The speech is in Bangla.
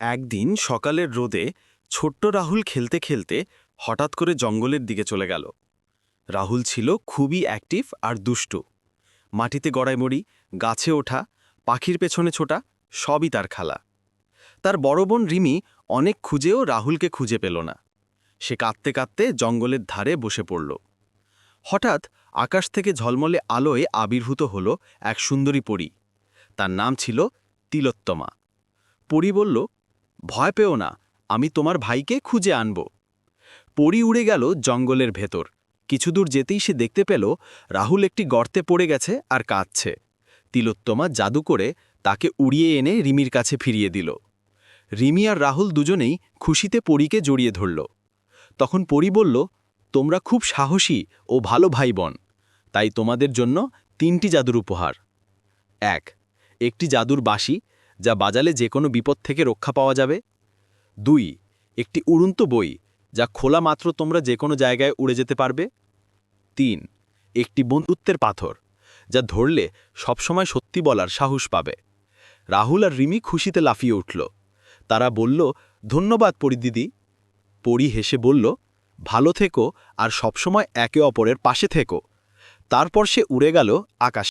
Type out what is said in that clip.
একদিন সকালের রোদে ছোট্ট রাহুল খেলতে খেলতে হঠাৎ করে জঙ্গলের দিকে চলে গেল। রাহুল ছিল খুবই অ্যাক্টিভ আর দুষ্টু। মাটিতে গড়াইমড়ি, গাছে ওঠা, পাখির পেছনে ছোটা, সবই তার খেলা। তার বড় বোন রিমি অনেক খুঁজেও রাহুলকে খুঁজে পেল না। সে কাঁদতে কাঁদতে জঙ্গলের ধারে বসে পড়ল। হঠাৎ আকাশ থেকে ঝলমলে আলোয় আবির্ভূত হল এক সুন্দরী পরী। তার নাম ছিল তিলোত্তমা। পরী বলল, ভয় পেও না, আমি তোমার ভাইকে খুঁজে আনব। পরী উড়ে গেল জঙ্গলের ভেতর। কিছু দূর যেতেই সে দেখতে পেল রাহুল একটি গর্তে পড়ে গেছে আর কাঁদছে। তিলোত্তমা জাদু করে তাকে উড়িয়ে এনে রিমির কাছে ফিরিয়ে দিল। রিমি আর রাহুল দুজনেই খুশিতে পরীকে জড়িয়ে ধরল। তখন পরী বলল, তোমরা খুব সাহসী ও ভালো ভাই বোন, তাই তোমাদের জন্য 3টি জাদুর উপহার। 1. একটি জাদুর বাঁশি, যা বাজালে যে কোনো বিপদ থেকে রক্ষা পাওয়া যাবে। 2. একটি উড়ন্ত বই, যা খোলা মাত্র তোমরা যে কোনো জায়গায় উড়ে যেতে পারবে। 3. একটি বন্ধুত্বের পাথর, যা ধরলে সবসময় সত্যি বলার সাহস পাবে। রাহুল আর রিমি খুশিতে লাফিয়ে উঠল। তারা বলল, ধন্যবাদ পরিদিদি। পরী হেসে বলল, ভালো থেকো আর সবসময় একে অপরের পাশে থেকো। তারপর সে উড়ে গেল আকাশে।